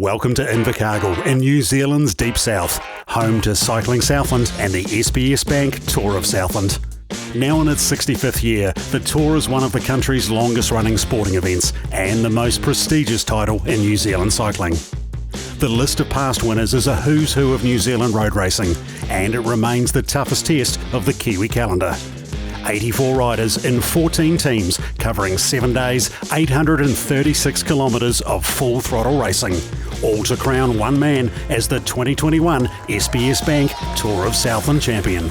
Welcome to Invercargill in New Zealand's Deep South, home to Cycling Southland and the SBS Bank Tour of Southland. Now in its 65th year, the Tour is one of the country's longest running sporting events and the most prestigious title in New Zealand cycling. The list of past winners is a who's who of New Zealand road racing, and it remains the toughest test of the Kiwi calendar. 84 riders in 14 teams covering 7 days, 836 kilometres of full throttle racing, all to crown one man as the 2021 SBS Bank Tour of Southland champion.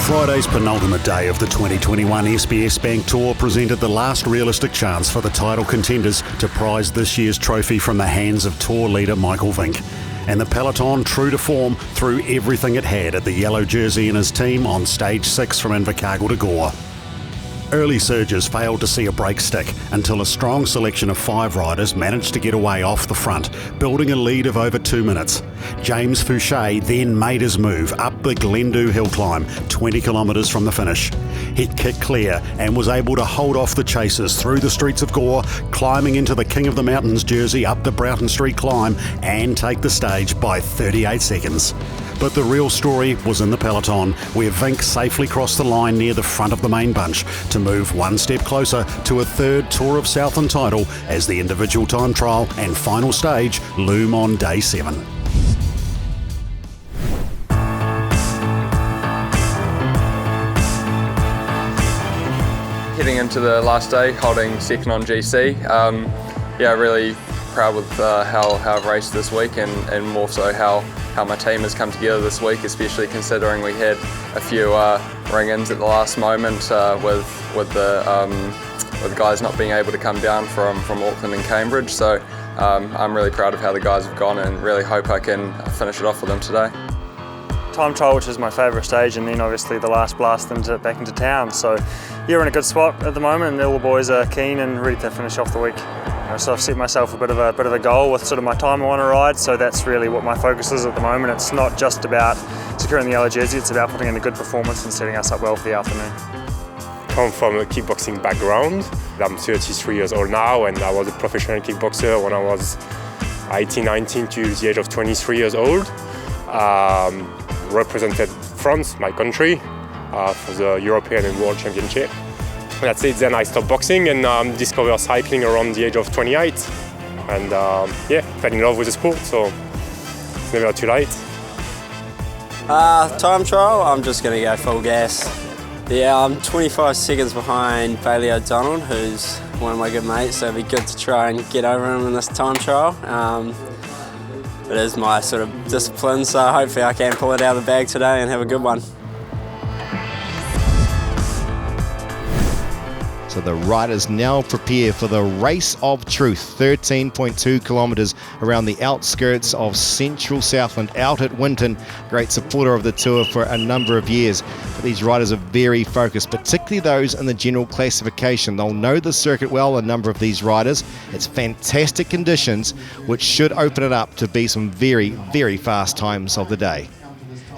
Friday's penultimate day of the 2021 SBS Bank Tour presented the last realistic chance for the title contenders to prize this year's trophy from the hands of Tour leader Michael Vink. And the peloton, true to form, threw everything it had at the yellow jersey and his team on stage 6 from Invercargill to Gore. Early surges failed to see a break stick until a strong selection of 5 riders managed to get away off the front, building a lead of over 2 minutes. James Fouché then made his move up the Glendhu hill climb, 20 kilometres from the finish. He'd kicked clear and was able to hold off the chasers through the streets of Gore, climbing into the King of the Mountains jersey up the Broughton Street climb and take the stage by 38 seconds. But the real story was in the peloton, where Vink safely crossed the line near the front of the main bunch to move one step closer to a third Tour of Southland title as the individual time trial and final stage loom on day 7. Heading into the last day, holding second on GC. Really proud with how I've raced this week and more so how my team has come together this week, especially considering we had a few ring-ins at the last moment with the guys not being able to come down from Auckland and Cambridge. So I'm really proud of how the guys have gone and really hope I can finish it off with them today. Time trial, which is my favourite stage, and then obviously the last blast back into town. So you're in a good spot at the moment, and all the boys are keen and ready to finish off the week. So I've set myself a bit of a goal with sort of my time I want to ride. So that's really what my focus is at the moment. It's not just about securing the yellow jersey; it's about putting in a good performance and setting us up well for the afternoon. I come from a kickboxing background. I'm 33 years old now, and I was a professional kickboxer when I was 18, 19 to the age of 23 years old. Represented France, my country, for the European and World Championship. That's it. Then I stopped boxing and discovered cycling around the age of 28. And fell in love with the sport, so it's never too late. Time trial, I'm just going to go full gas. Yeah, I'm 25 seconds behind Bailey O'Donnell, who's one of my good mates, so it'd be good to try and get over him in this time trial. It is my sort of discipline, so hopefully I can pull it out of the bag today and have a good one. So the riders now prepare for the Race of Truth, 13.2 kilometres around the outskirts of central Southland, out at Winton. Great supporter of the tour for a number of years. But these riders are very focused, particularly those in the general classification. They'll know the circuit well, a number of these riders. It's fantastic conditions, which should open it up to be some very, very fast times of the day.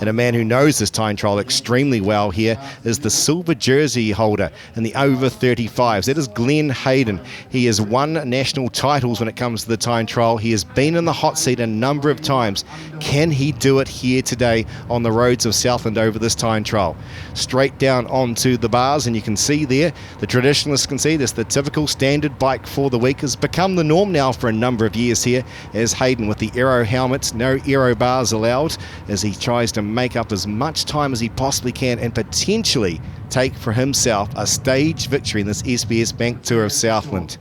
And a man who knows this time trial extremely well here is the silver jersey holder in the over 35s. That is Glenn Hayden. He has won national titles when it comes to the time trial. He has been in the hot seat a number of times. Can he do it here today on the roads of Southland over this time trial? Straight down onto the bars, and you can see there, the traditionalists can see this, the typical standard bike for the week has become the norm now for a number of years here, as Hayden with the aero helmets, no aero bars allowed, as he tries to make up as much time as he possibly can and potentially take for himself a stage victory in this SBS Bank Tour of Southland.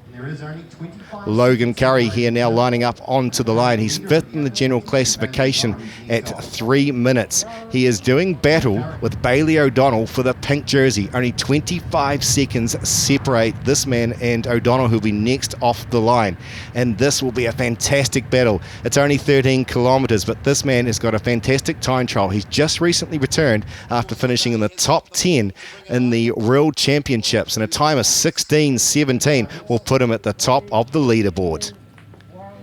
Logan Curry here now lining up onto the line. He's 5th in the general classification at 3 minutes. He is doing battle with Bailey O'Donnell for the pink jersey. Only 25 seconds separate this man and O'Donnell, who'll be next off the line. And this will be a fantastic battle. It's only 13 kilometres, but this man has got a fantastic time trial. He's just recently returned after finishing in the top 10 in the World Championships, and a time of 16:17 will put him at the top of the leaderboard.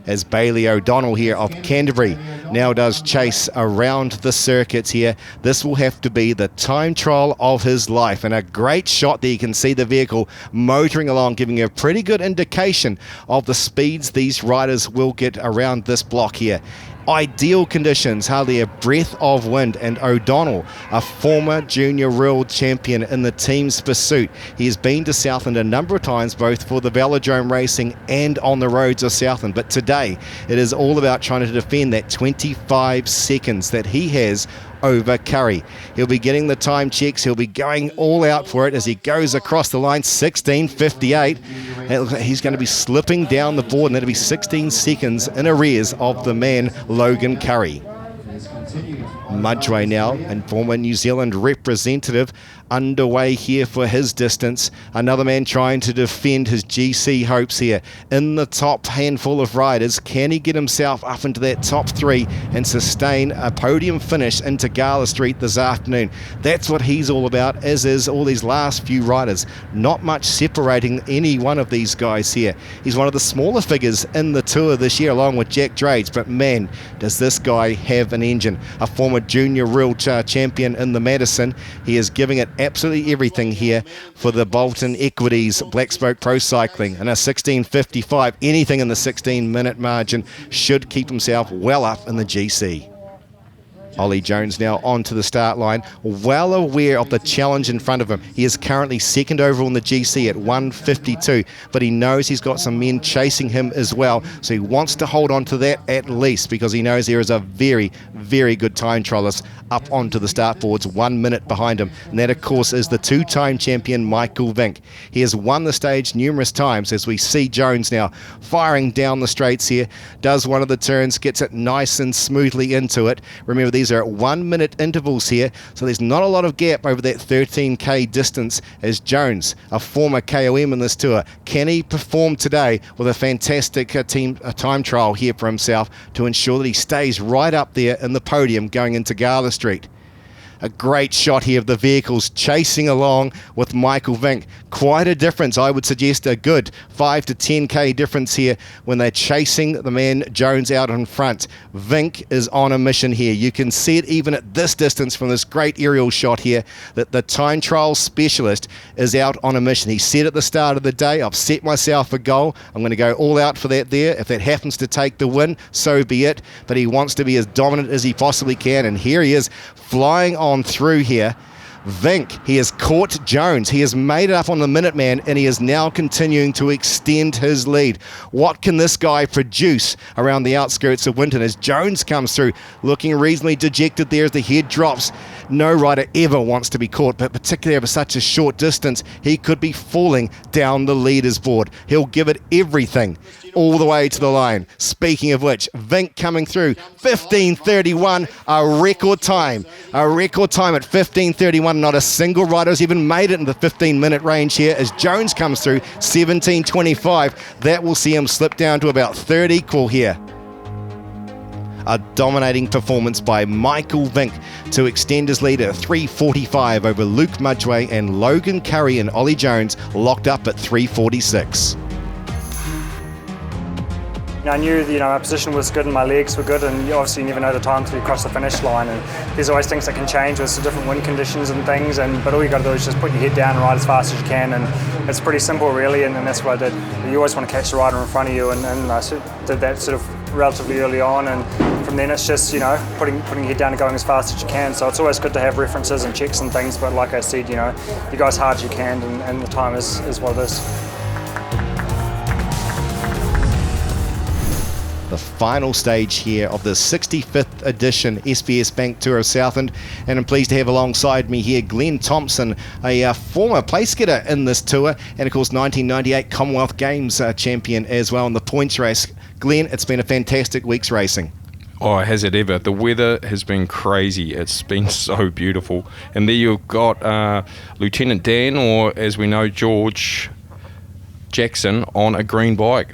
As Bailey O'Donnell here of Canterbury now does chase around the circuits here. This will have to be the time trial of his life, and a great shot there. You can see the vehicle motoring along, giving you a pretty good indication of the speeds these riders will get around this block here. Ideal conditions, hardly a breath of wind, and O'Donnell, a former junior world champion in the team's pursuit. He has been to Southland a number of times, both for the velodrome racing and on the roads of Southland, but today it is all about trying to defend that 25 seconds that he has over Curry. He'll be getting the time checks. He'll be going all out for it as he goes across the line. 16:58. He's going to be slipping down the board, and that'll be 16 seconds in arrears of the man Logan Curry. Mudgway now, and former New Zealand representative, underway here for his distance. Another man trying to defend his GC hopes here. In the top handful of riders, can he get himself up into that top three and sustain a podium finish into Gala Street this afternoon? That's what he's all about, as is all these last few riders. Not much separating any one of these guys here. He's one of the smaller figures in the tour this year, along with Jack Drades, but man, does this guy have an engine. A former junior world champion in the Madison. He is giving it absolutely everything here for the Bolton Equities Black Spoke Pro Cycling, and a 16:55, anything in the 16-minute margin, should keep himself well up in the GC. Ollie Jones now onto the start line, well aware of the challenge in front of him. He is currently second overall in the GC at 1:52, but he knows he's got some men chasing him as well, so he wants to hold on to that at least, because he knows there is a very, very good time trialist up onto the start boards 1 minute behind him, and that of course is the two-time champion Michael Vink. He has won the stage numerous times, as we see Jones now firing down the straights here, does one of the turns, gets it nice and smoothly into it. Remember, these are at 1 minute intervals here, so there's not a lot of gap over that 13k distance, as Jones, a former KOM in this tour, can he perform today with a fantastic time trial here for himself to ensure that he stays right up there in the podium going into Gala Street? A great shot here of the vehicles chasing along with Michael Vink. Quite a difference, I would suggest a good 5 to 10k difference here when they're chasing the man Jones out in front. Vink is on a mission here. You can see it even at this distance from this great aerial shot here, that the time trial specialist is out on a mission. He said at the start of the day, I've set myself a goal. I'm going to go all out for that there. If that happens to take the win, so be it. But he wants to be as dominant as he possibly can, and here he is flying on through here. Vink, he has caught Jones. He has made it up on the Minuteman, and he is now continuing to extend his lead. What can this guy produce around the outskirts of Winton as Jones comes through, looking reasonably dejected there as the head drops? No rider ever wants to be caught, but particularly over such a short distance, he could be falling down the leaders board. He'll give it everything all the way to the line. Speaking of which, Vink coming through, 15:31, a record time at 15:31. Not a single rider has even made it in the 15-minute range here, as Jones comes through, 17:25. That will see him slip down to about third equal here. A dominating performance by Michael Vink to extend his lead at 3:45 over Luke Mudgway, and Logan Curry and Ollie Jones locked up at 3:46. I knew my position was good and my legs were good, and obviously you never know the time till you cross the finish line, and there's always things that can change with different wind conditions and things, but all you got to do is just put your head down and ride as fast as you can, and it's pretty simple really, and that's what I did. You always want to catch the rider in front of you, and I did that sort of relatively early on, and from then it's just putting your head down and going as fast as you can. So it's always good to have references and checks and things, but like I said, you go as hard as you can, and the time is what it is. The final stage here of the 65th edition SBS Bank Tour of Southland, and I'm pleased to have alongside me here Glenn Thompson, a former place getter in this tour, and of course 1998 Commonwealth Games champion as well in the points race. Glenn, it's been a fantastic week's racing. Oh, has it ever. The weather has been crazy. It's been so beautiful. And there you've got Lieutenant Dan, or as we know, George Jackson, on a green bike.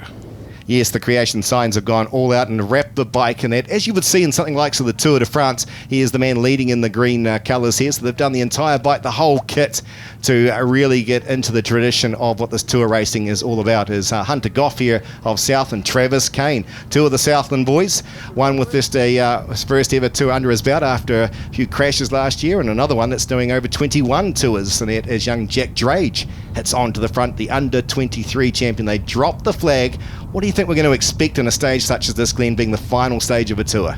Yes, the creation signs have gone all out and wrapped the bike in that. As you would see in something like the Tour de France, he is the man leading in the green colours here. So they've done the entire bike, the whole kit, to really get into the tradition of what this Tour racing is all about. Is Hunter Goff here of Southland, Travis Kane, two of the Southland boys. One with just his first ever tour under his belt after a few crashes last year, and another one that's doing over 21 tours. And that is young Jack Drage hits on to the front, the under-23 champion. They dropped the flag. What do you think we're going to expect in a stage such as this, Glenn, being the final stage of a tour?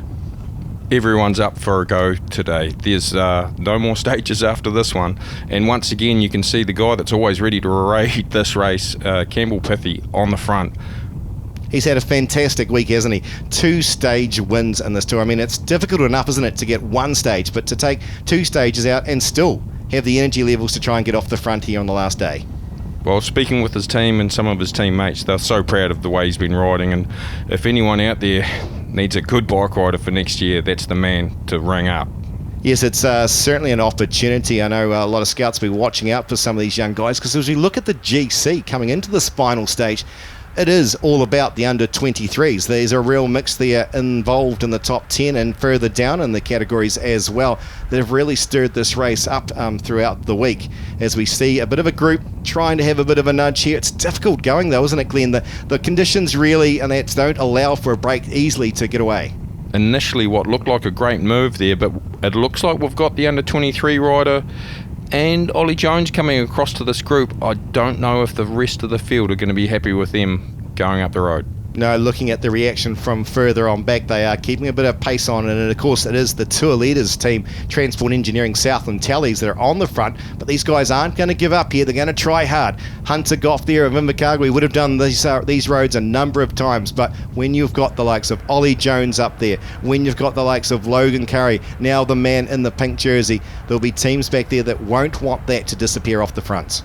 Everyone's up for a go today. There's no more stages after this one, and once again you can see the guy that's always ready to raid this race, Campbell Pithy, on the front. He's had a fantastic week, hasn't he? 2 stage wins in this tour. I mean, it's difficult enough, isn't it, to get one stage, but to take 2 stages out and still have the energy levels to try and get off the front here on the last day. Well, speaking with his team and some of his teammates, they're so proud of the way he's been riding, and if anyone out there needs a good bike rider for next year, that's the man to ring up. Yes, it's certainly an opportunity. I know a lot of scouts will be watching out for some of these young guys, because as we look at the GC coming into this final stage, it is all about the under-23s. There's a real mix there involved in the top 10 and further down in the categories as well that have really stirred this race up throughout the week. As we see a bit of a group trying to have a bit of a nudge here. It's difficult going though, isn't it, Glenn? The conditions really and that don't allow for a break easily to get away. Initially what looked like a great move there, but it looks like we've got the under-23 rider and Ollie Jones coming across to this group. I don't know if the rest of the field are going to be happy with them going up the road. No, looking at the reaction from further on back, they are keeping a bit of pace on, and of course it is the Tour Leaders team, Transport Engineering, Southland Tallies, that are on the front, but these guys aren't going to give up here. They're going to try hard. Hunter Goff there of Invercargill would have done these roads a number of times, but when you've got the likes of Ollie Jones up there, when you've got the likes of Logan Curry, now the man in the pink jersey, there'll be teams back there that won't want that to disappear off the fronts.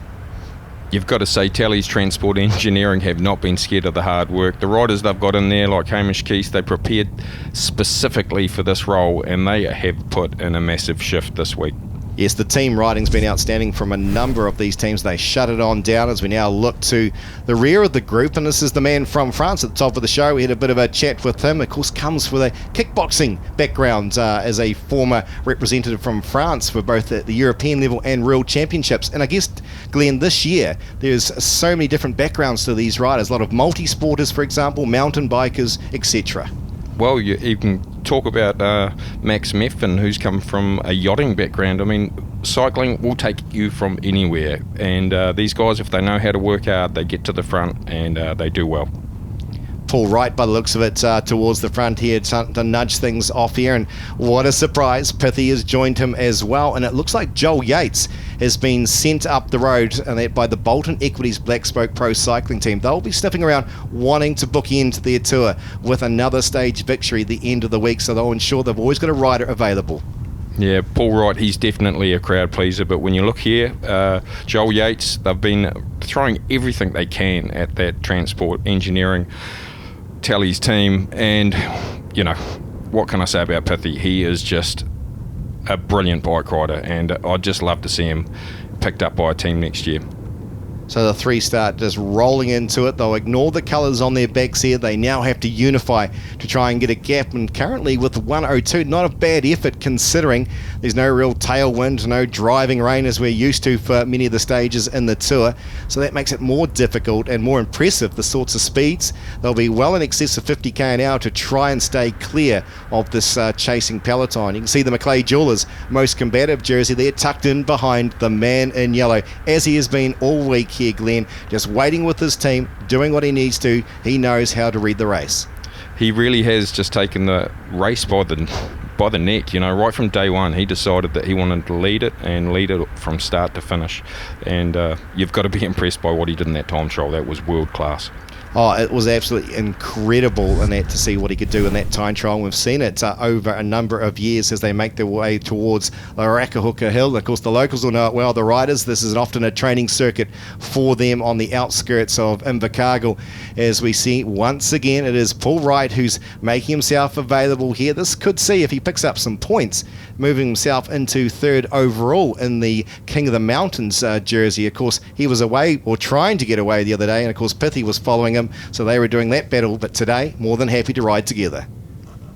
You've got to say Tally's Transport Engineering have not been scared of the hard work. The riders they've got in there, like Hamish Keith, they prepared specifically for this role, and they have put in a massive shift this week. Yes, the team riding's been outstanding from a number of these teams. They shut it on down as we now look to the rear of the group, and this is the man from France at the top of the show. We had a bit of a chat with him. Of course, comes with a kickboxing background as a former representative from France for both the European level and World Championships. And I guess, Glenn, this year there's so many different backgrounds to these riders. A lot of multi-sporters, for example, mountain bikers, etc. Well, you can talk about Max Meffin, who's come from a yachting background. I mean, cycling will take you from anywhere, and these guys, if they know how to work hard, they get to the front and they do well. Paul Wright, by the looks of it, towards the front here to nudge things off here, and what a surprise, Pithy has joined him as well, and it looks like Joel Yates has been sent up the road and that by the Bolton Equities Black Spoke Pro Cycling team. They'll be sniffing around wanting to bookend their tour with another stage victory at the end of the week, so they'll ensure they've always got a rider available. Yeah, Paul Wright, he's definitely a crowd pleaser, but when you look here, Joel Yates, they've been throwing everything they can at that Transport Engineering Tally's team, and you know, what can I say about Pithy? He is just a brilliant bike rider, and I'd just love to see him picked up by a team next year. So the three start just rolling into it. They'll ignore the colours on their backs here. They now have to unify to try and get a gap. And currently with 102, not a bad effort considering there's no real tailwind, no driving rain as we're used to for many of the stages in the tour. So that makes it more difficult and more impressive, the sorts of speeds. They'll be well in excess of 50k an hour to try and stay clear of this chasing peloton. You can see the McClay Jewelers most combative jersey there tucked in behind the man in yellow, as he has been all week here, Glenn, just waiting with his team, doing what he needs to. He knows how to read the race. He really has just taken the race by the neck, you know, right from day one. He decided that he wanted to lead it and lead it from start to finish, and you've got to be impressed by what he did in that time trial. That was world class. Oh, it was absolutely incredible in that to see what he could do in that time trial. We've seen it over a number of years as they make their way towards Larakahuka Hill. Of course, the locals will know it well. The riders, this is often a training circuit for them on the outskirts of Invercargill. As we see, once again, it is Paul Wright who's making himself available here. This could see, if he picks up some points, moving himself into third overall in the King of the Mountains jersey. Of course, he was away, or trying to get away the other day, and of course, Pithy was following him them, so they were doing that battle, but today, more than happy to ride together.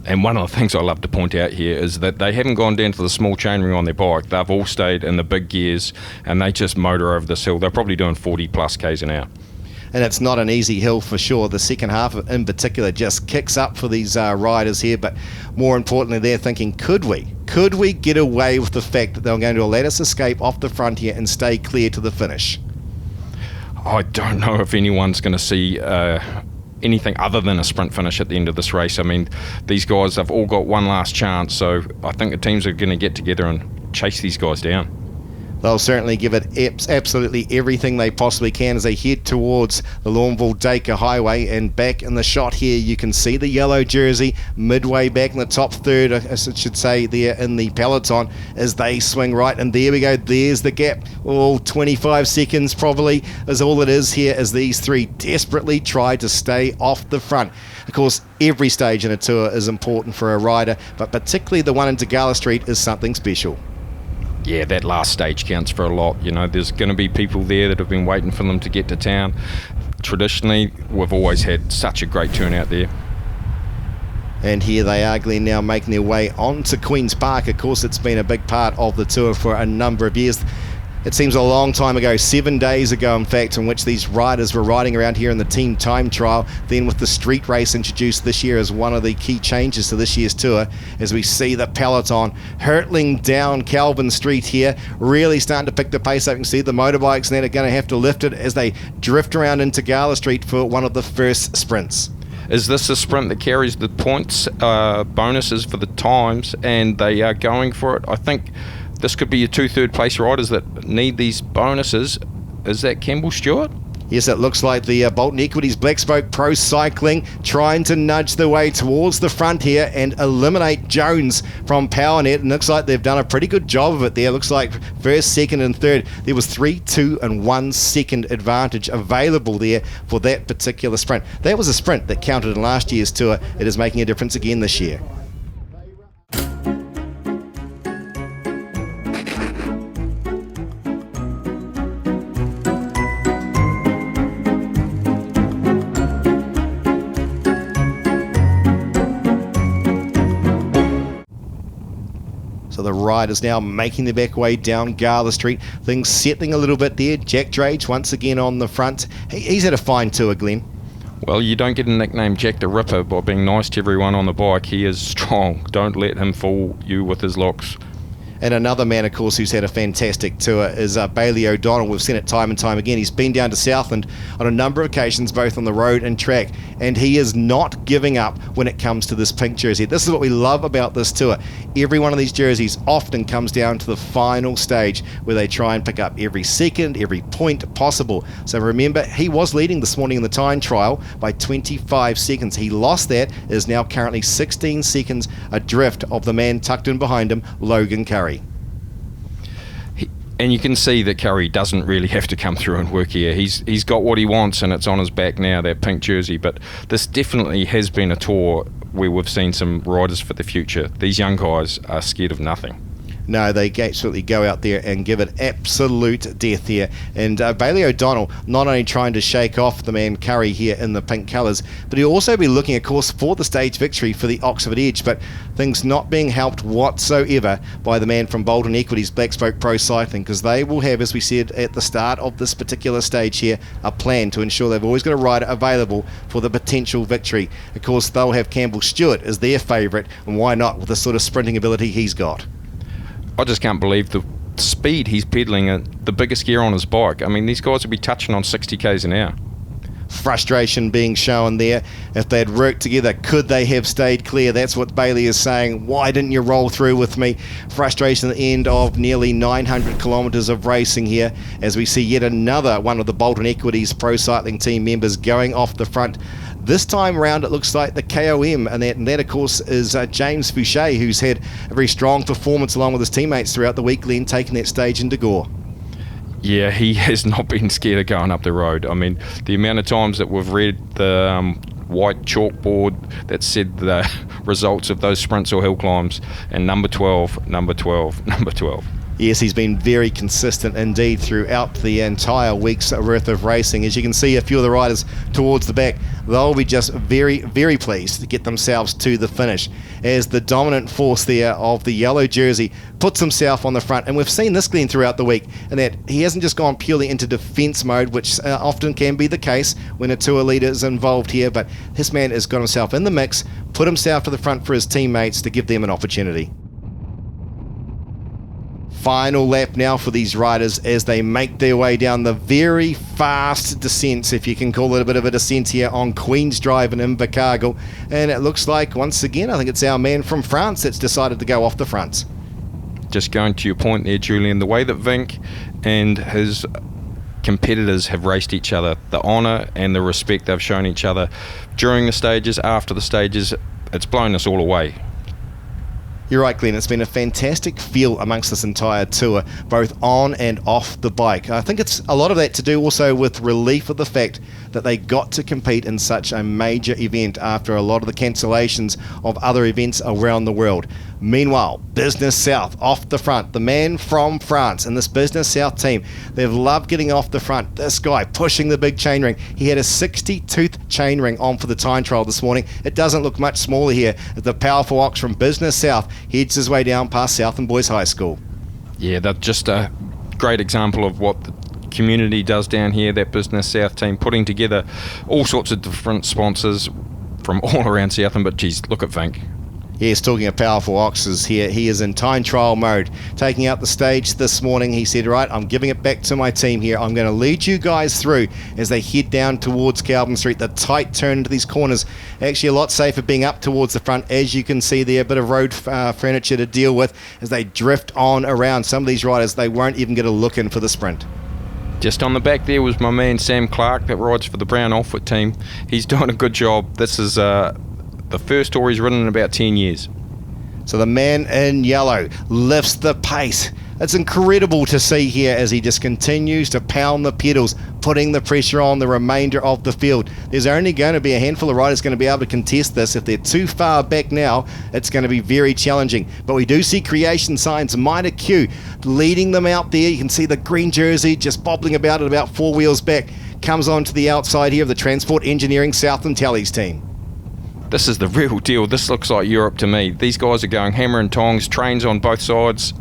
And one of the things I love to point out here is that they haven't gone down to the small chainring on their bike. They've all stayed in the big gears, and they just motor over this hill. They're probably doing 40 plus Ks an hour. And it's not an easy hill for sure. The second half in particular just kicks up for these riders here, but more importantly, they're thinking, could we get away with the fact that they're going to let us escape off the front here and stay clear to the finish? I don't know if anyone's going to see anything other than a sprint finish at the end of this race. I mean, these guys have all got one last chance, so I think the teams are going to get together and chase these guys down. They'll certainly give it absolutely everything they possibly can as they head towards the Lawnville-Dacre Highway. And back in the shot here, you can see the yellow jersey midway back in the top third, I should say, there in the peloton as they swing right. And there we go. There's the gap. 25 seconds probably is all it is here as these three desperately try to stay off the front. Of course, every stage in a tour is important for a rider, but particularly the one into Gala Street is something special. Yeah, that last stage counts for a lot. You know, there's going to be people there that have been waiting for them to get to town. Traditionally, we've always had such a great turnout there. And here they are, Glenn, now making their way onto Queen's Park. Of course, it's been a big part of the tour for a number of years. It seems a long time ago, 7 days ago, in fact, in which these riders were riding around here in the team time trial, then with the street race introduced this year as one of the key changes to this year's tour, as we see the peloton hurtling down Calvin Street here, really starting to pick the pace up. You can see the motorbikes and then are going to have to lift it as they drift around into Gala Street for one of the first sprints. Is this a sprint that carries the points, bonuses for the times, and they are going for it? I think this could be your 2 third-place riders that need these bonuses. Is that Campbell Stewart? Yes, it looks like the Bolton Equities Black Spoke Pro Cycling trying to nudge their way towards the front here and eliminate Jones from PowerNet. And looks like they've done a pretty good job of it there. Looks like first, second and third. There was 3, 2 and 1 second advantage available there for that particular sprint. That was a sprint that counted in last year's tour. It is making a difference again this year. So the riders now making their back way down Gala Street. Things settling a little bit there. Jack Drage once again on the front. He's had a fine tour, Glenn. Well, you don't get a nickname Jack the Ripper by being nice to everyone on the bike. He is strong. Don't let him fool you with his looks. And another man, of course, who's had a fantastic tour is Bailey O'Donnell. We've seen it time and time again. He's been down to Southland on a number of occasions, both on the road and track, and he is not giving up when it comes to this pink jersey. This is what we love about this tour. Every one of these jerseys often comes down to the final stage where they try and pick up every second, every point possible. So remember, he was leading this morning in the time trial by 25 seconds. He lost that, is now currently 16 seconds adrift of the man tucked in behind him, Logan Curry. And you can see that Curry doesn't really have to come through and work here. He's got what he wants and it's on his back now, that pink jersey. But this definitely has been a tour where we've seen some riders for the future. These young guys are scared of nothing. No, they absolutely go out there and give it absolute death here. And Bailey O'Donnell not only trying to shake off the man Curry here in the pink colours, but he'll also be looking, of course, for the stage victory for the Oxford Edge. But things not being helped whatsoever by the man from Bolton Equities Black Spoke Pro Cycling, because they will have, as we said at the start of this particular stage here, a plan to ensure they've always got a rider available for the potential victory. Of course, they'll have Campbell Stewart as their favourite, and why not with the sort of sprinting ability he's got. I just can't believe the speed he's pedalling at the biggest gear on his bike. I mean, these guys will be touching on 60 k's an hour. Frustration being shown there. If they'd worked together, could they have stayed clear? That's what Bailey is saying. Why didn't you roll through with me? Frustration at the end of nearly 900 kilometres of racing here, as we see yet another one of the Bolton Equities Pro Cycling team members going off the front. This time round, it looks like the KOM, and that of course, is James Fouché, who's had a very strong performance along with his teammates throughout the week, Glenn, taking that stage into Gore. Yeah, he has not been scared of going up the road. I mean, the amount of times that we've read the white chalkboard that said the results of those sprints or hill climbs, and number 12, number 12, number 12. Yes, he's been very consistent indeed throughout the entire week's worth of racing. As you can see, a few of the riders towards the back, they'll be just very, very pleased to get themselves to the finish as the dominant force there of the yellow jersey puts himself on the front. And we've seen this, Glenn, throughout the week, and that he hasn't just gone purely into defence mode, which often can be the case when a tour leader is involved here, but this man has got himself in the mix, put himself to the front for his teammates to give them an opportunity. Final lap now for these riders as they make their way down the very fast descent, if you can call it a bit of a descent here on Queen's Drive in Invercargill. And it looks like, once again, I think it's our man from France that's decided to go off the front. Just going to your point there, Julian, the way that Vink and his competitors have raced each other, the honour and the respect they've shown each other during the stages, after the stages, it's blown us all away. You're right, Glenn. It's been a fantastic feel amongst this entire tour, both on and off the bike. I think it's a lot of that to do also with relief of the fact that they got to compete in such a major event after a lot of the cancellations of other events around the world. Meanwhile, Business South off the front, the man from France and this Business South team, they've loved getting off the front. This guy pushing the big chainring. He had a 60-tooth chainring on for the time trial this morning. It doesn't look much smaller here as the powerful ox from Business South heads his way down past Southland Boys High School. Yeah, that's just a great example of what the community does down here, that Business South team putting together all sorts of different sponsors from all around Southland. But geez, look at Vink. Yes, talking of powerful oxes here, he is in time trial mode. Taking out the stage this morning, he said, right, I'm giving it back to my team here. I'm going to lead you guys through as they head down towards Calvin Street. The tight turn into these corners, actually a lot safer being up towards the front. As you can see there, a bit of road furniture to deal with as they drift on around. Some of these riders, they won't even get a look in for the sprint. Just on the back there was my man Sam Clark that rides for the Brown Offwood team. He's doing a good job. This is the first tour he's ridden in about 10 years. So the man in yellow lifts the pace. It's incredible to see here as he just continues to pound the pedals, putting the pressure on the remainder of the field. There's only going to be a handful of riders going to be able to contest this. If they're too far back now, it's going to be very challenging. But we do see Creation Signs, Mitre Q, leading them out there. You can see the green jersey just bobbling about at about 4 wheels back. Comes on to the outside here of the Transport Engineering Southland Tallies team. This is the real deal. This looks like Europe to me. These guys are going hammer and tongs, trains on both sides.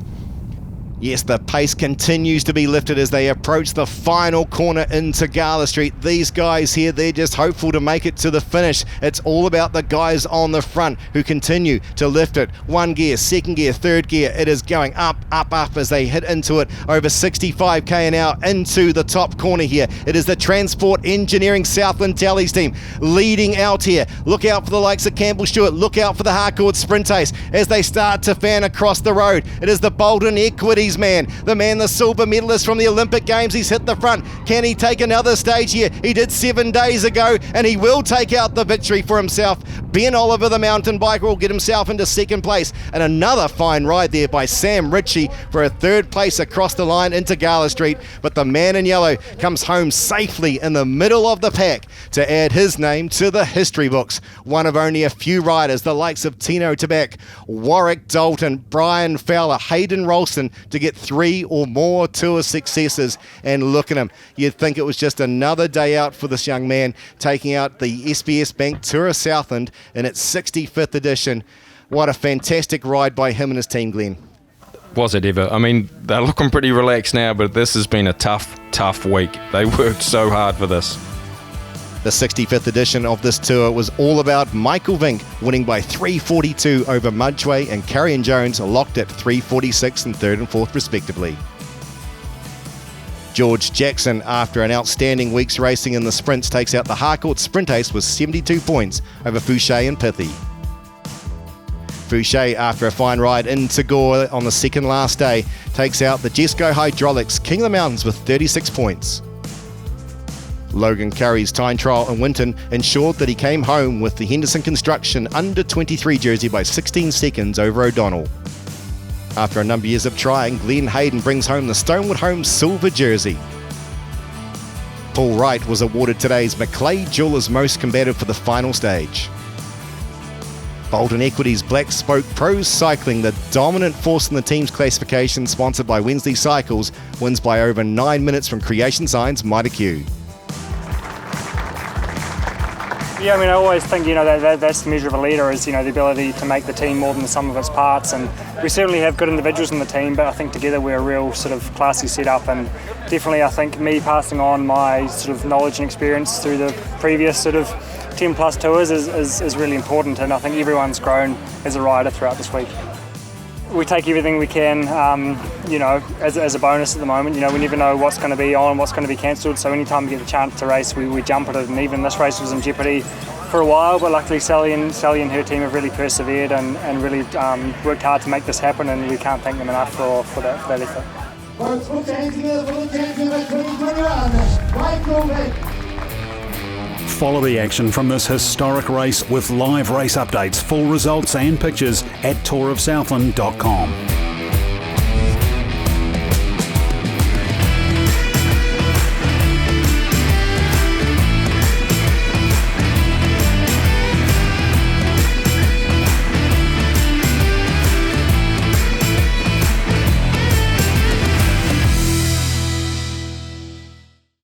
Yes, the pace continues to be lifted as they approach the final corner into Gala Street. These guys here, they're just hopeful to make it to the finish. It's all about the guys on the front who continue to lift it. One gear, second gear, third gear. It is going up, up, up as they hit into it over 65k an hour into the top corner here. It is the Transport Engineering Southland Tallies team leading out here. Look out for the likes of Campbell Stewart. Look out for the Harcourt Sprint Ace as they start to fan across the road. It is the Bolton Equities man, the silver medalist from the Olympic Games. He's hit the front. Can he take another stage here? He did 7 days ago, and he will take out the victory for himself. Ben Oliver, the mountain biker, will get himself into second place, and another fine ride there by Sam Ritchie for a third place across the line into Gala Street. But the man in yellow comes home safely in the middle of the pack to add his name to the history books. One of only a few riders, the likes of Tino Tabak, Warwick Dalton, Brian Fowler, Hayden Ralston, to get 3 or more tour successes. And look at him. You'd think it was just another day out for this young man, taking out the SBS Bank Tour of Southland in its 65th edition. What a fantastic ride by him and his team, Glenn. Was it ever? I mean, they're looking pretty relaxed now, but this has been a tough week. They worked so hard for this. The 65th edition of this tour was all about Michael Vink winning by 3:42 over Mudgway, and Curry and Jones locked at 3:46 and 3rd and 4th respectively. George Jackson, after an outstanding week's racing in the sprints, takes out the Harcourt Sprint Ace with 72 points over Fouché and Pithy. Fouché, after a fine ride into Gore on the second last day, takes out the Jesco Hydraulics King of the Mountains with 36 points. Logan Curry's time trial in Winton ensured that he came home with the Henderson Construction under-23 jersey by 16 seconds over O'Donnell. After a number of years of trying, Glenn Hayden brings home the Stonewood Home silver jersey. Paul Wright was awarded today's Macleay Jewelers Most Combative for the final stage. Bolton Equities Black Spoke Pros Cycling, the dominant force in the team's classification, sponsored by Wednesday Cycles, wins by over 9 minutes from Creation Signs Mitre Q. Yeah, I mean, I always think, that's the measure of a leader is, the ability to make the team more than the sum of its parts. And we certainly have good individuals in the team, but I think together we're a real sort of classy setup. And definitely, I think me passing on my sort of knowledge and experience through the previous sort of 10 plus tours is really important. And I think everyone's grown as a rider throughout this week. We take everything we can, as a bonus at the moment. We never know what's going to be on, what's going to be cancelled. So anytime we get the chance to race, we jump at it. And even this race was in jeopardy for a while, but luckily Sally and her team have really persevered and really worked hard to make this happen. And we can't thank them enough for that effort. Folks, put your hands together for the champion of 2021, Michael Vick. Follow the action from this historic race with live race updates, full results and pictures at tourofsouthland.com.